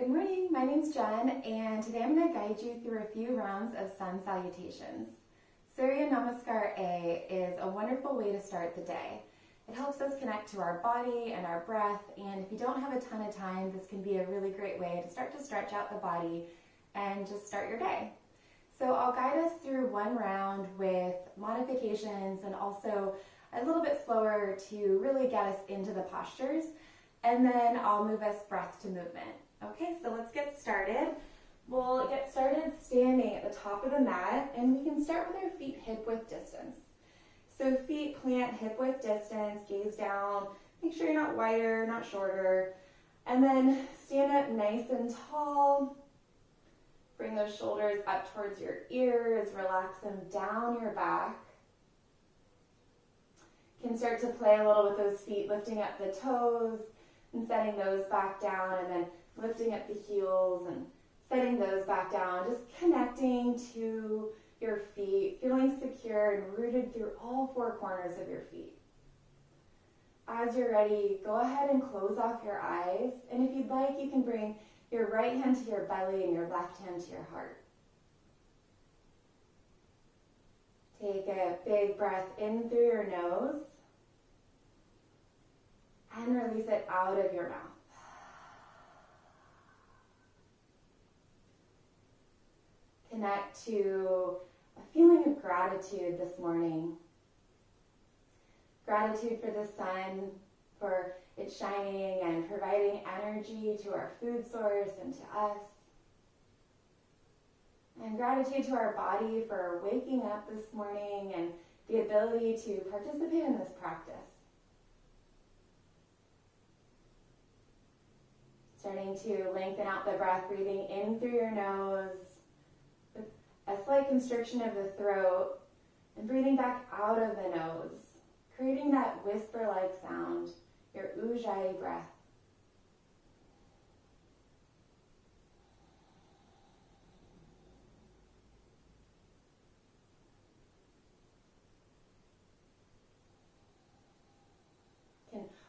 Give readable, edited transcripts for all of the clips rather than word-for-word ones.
Good morning, my name's Jen, and today I'm going to guide you through a few rounds of Sun Salutations. Surya Namaskar A is a wonderful way to start the day. It helps us connect to our body and our breath, and if you don't have a ton of time, this can be a really great way to start to stretch out the body and just start your day. So I'll guide us through one round with modifications and also a little bit slower to really get us into the postures, and then I'll move us breath to movement. Okay, so let's get started. We'll get started standing at the top of the mat, and we can start with our feet hip-width distance. So feet plant hip-width distance, gaze down, make sure you're not wider, not shorter, and then stand up nice and tall. Bring those shoulders up towards your ears, relax them down your back. You can start to play a little with those feet, lifting up the toes and setting those back down, and then lifting up the heels and setting those back down, just connecting to your feet, feeling secure and rooted through all four corners of your feet. As you're ready, go ahead and close off your eyes, and if you'd like, you can bring your right hand to your belly and your left hand to your heart. Take a big breath in through your nose and release it out of your mouth. Connect to a feeling of gratitude this morning. Gratitude for the sun, for it shining and providing energy to our food source and to us. And gratitude to our body for waking up this morning and the ability to participate in this practice. Starting to lengthen out the breath, breathing in through your nose, with a slight constriction of the throat, and breathing back out of the nose, creating that whisper-like sound, your ujjayi breath.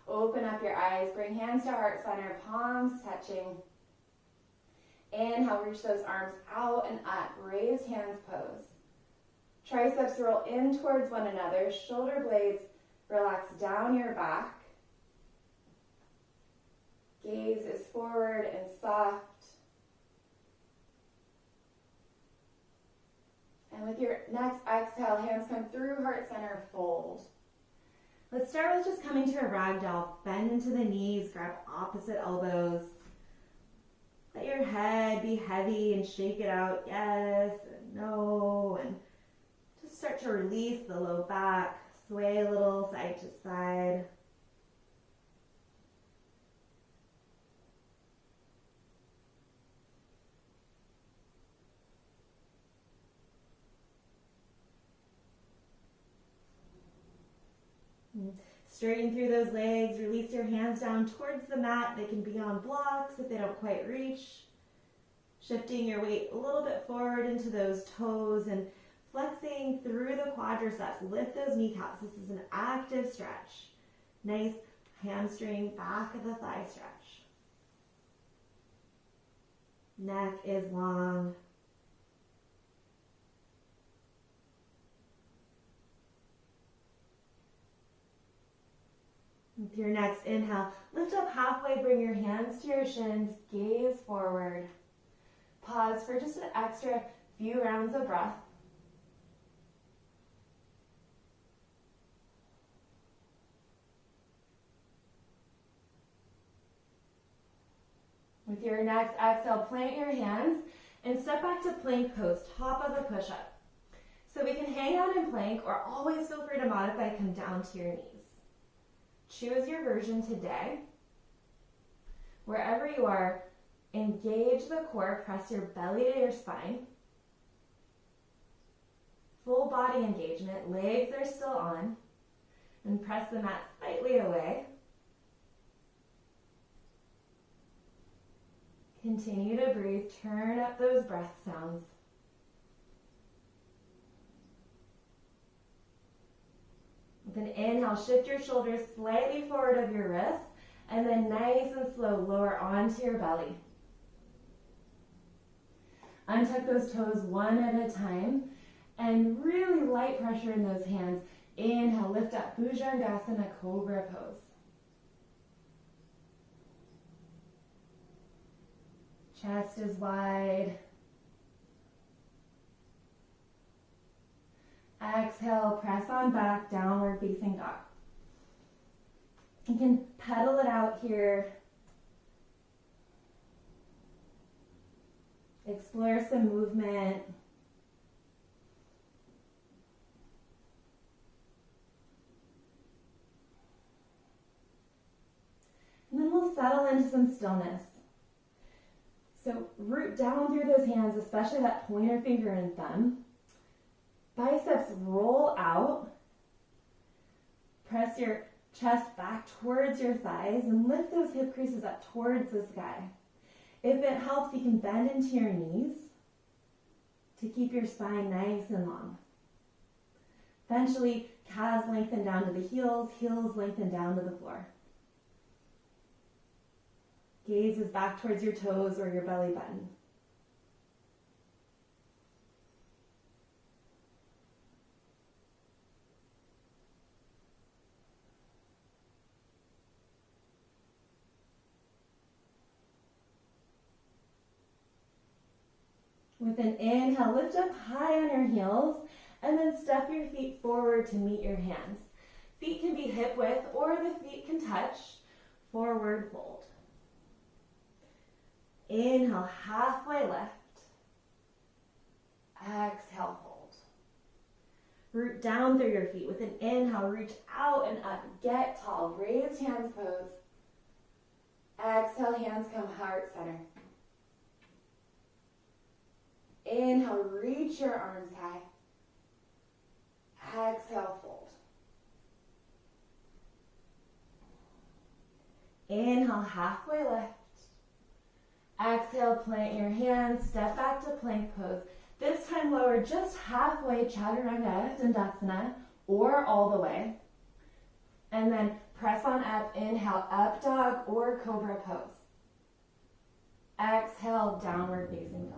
Open up your eyes, bring hands to heart center, palms touching. Inhale, reach those arms out and up, raised hands pose. Triceps roll in towards one another, shoulder blades relax down your back. Gaze is forward and soft. And with your next exhale, hands come through heart center, fold. Let's start with just coming to a ragdoll. Bend into the knees, grab opposite elbows. Let your head be heavy and shake it out, yes and no. And just start to release the low back, sway a little side to side. Straighten through those legs, release your hands down towards the mat. They can be on blocks if they don't quite reach. Shifting your weight a little bit forward into those toes and flexing through the quadriceps. Lift those kneecaps. This is an active stretch. Nice hamstring, back of the thigh stretch. Neck is long. With your next inhale, lift up halfway, bring your hands to your shins, gaze forward. Pause for just an extra few rounds of breath. With your next exhale, plant your hands and step back to plank pose, top of a push-up. So we can hang out in plank or always feel free to modify, come down to your knees. Choose your version today. Wherever you are, engage the core, press your belly to your spine. Full body engagement, legs are still on, and press the mat slightly away. Continue to breathe, turn up those breath sounds. With an inhale, shift your shoulders slightly forward of your wrists, and then nice and slow, lower onto your belly. Untuck those toes one at a time and really light pressure in those hands. Inhale, lift up, Bhujangasana, Cobra pose. Chest is wide. Exhale, press on back, downward facing dog. You can pedal it out here. Explore some movement. And then we'll settle into some stillness. So root down through those hands, especially that pointer finger and thumb. Biceps roll out. Press your chest back towards your thighs and lift those hip creases up towards the sky. If it helps, you can bend into your knees to keep your spine nice and long. Eventually, calves lengthen down to the heels, heels lengthen down to the floor. Gaze is back towards your toes or your belly button. With an inhale, lift up high on your heels and then step your feet forward to meet your hands. Feet can be hip width or the feet can touch. Forward fold. Inhale, halfway lift. Exhale, fold. Root down through your feet. With an inhale, reach out and up. Get tall. Raised hands pose. Exhale, hands come heart center. Inhale, reach your arms high. Exhale, fold. Inhale, halfway lift. Exhale, plant your hands, step back to plank pose. This time lower just halfway, Chaturanga Dandasana, or all the way. And then press on up, inhale, up dog or cobra pose. Exhale, downward facing dog.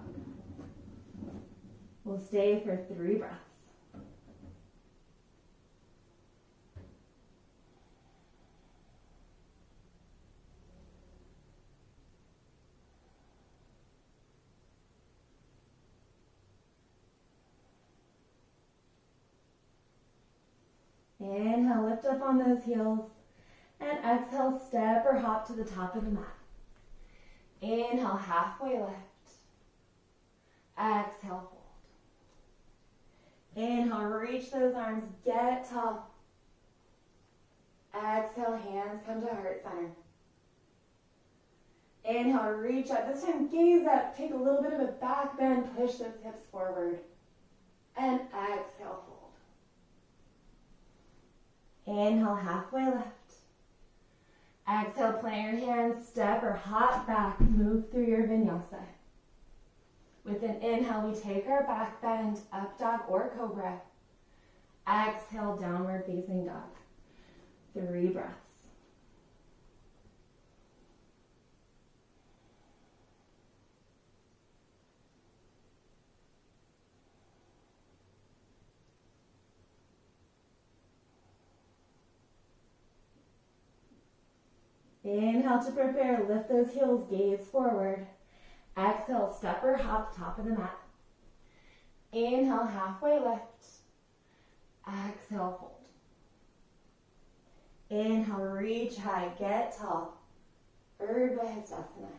We'll stay for 3 breaths. Inhale, lift up on those heels. And exhale, step or hop to the top of the mat. Inhale, halfway lift. Exhale, fold. Inhale, reach those arms, get tall. Exhale, hands come to heart center. Inhale, reach up. This time, gaze up. Take a little bit of a back bend, push those hips forward. And exhale, fold. Inhale, halfway lift. Exhale, plant your hands, step or hop back, move through your vinyasa. With an inhale, we take our back bend, up dog or cobra. Exhale, downward facing dog. 3 breaths. Inhale to prepare, lift those heels, gaze forward. Exhale, step or hop, top of the mat. Inhale, halfway lift. Exhale, fold. Inhale, reach high, get tall. Urdhva Hastasana.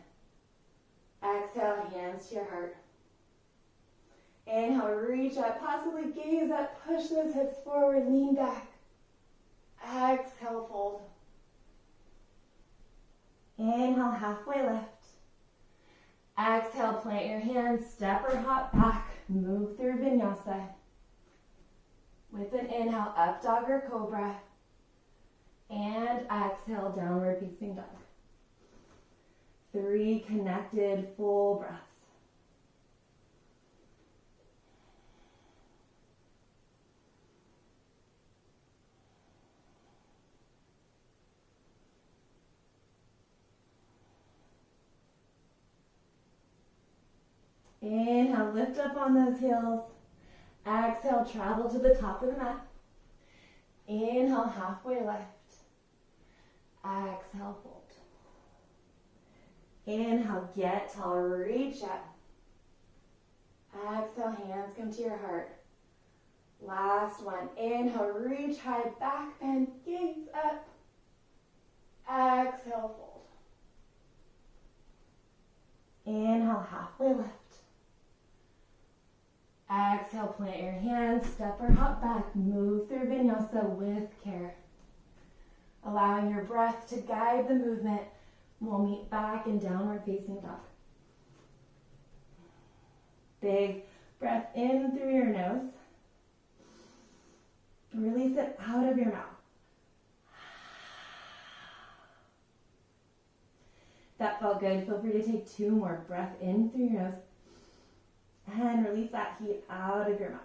Exhale, hands to your heart. Inhale, reach up, possibly gaze up, push those hips forward, lean back. Exhale, fold. Inhale, halfway lift. Exhale, plant your hands, step or hop back, move through vinyasa. With an inhale, up dog or cobra. And exhale, downward facing dog. 3 connected full breaths. Inhale, lift up on those heels. Exhale, travel to the top of the mat. Inhale, halfway lift. Exhale, fold. Inhale, get tall, reach up. Exhale, hands come to your heart. Last one. Inhale, reach high, back bend, gaze up. Exhale, fold. Inhale, halfway lift. Exhale, plant your hands, step or hop back, move through vinyasa with care. Allowing your breath to guide the movement. We'll meet back in downward facing dog. Big breath in through your nose. Release it out of your mouth. That felt good. Feel free to take 2 more. Breath in through your nose. And release that heat out of your mouth.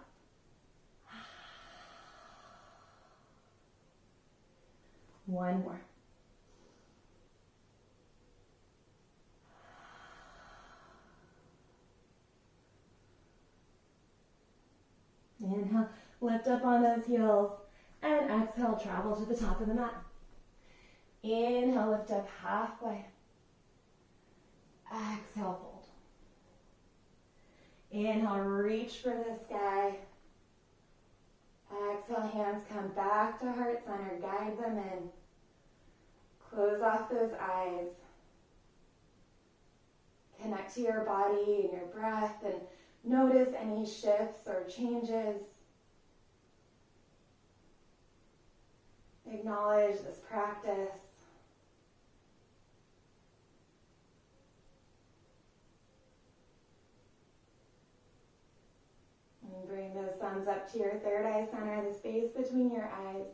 One more. Inhale, lift up on those heels, and exhale, travel to the top of the mat. Inhale, lift up halfway. Exhale, fold. Inhale, reach for the sky. Exhale, hands come back to heart center, guide them in. Close off those eyes. Connect to your body and your breath and notice any shifts or changes. Acknowledge this practice. And bring those thumbs up to your third eye center, the space between your eyes,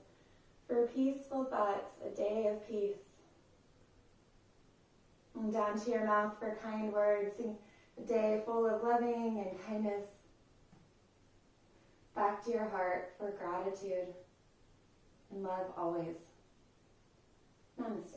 for peaceful thoughts, a day of peace. And down to your mouth for kind words, a day full of loving and kindness. Back to your heart for gratitude and love always. Namaste.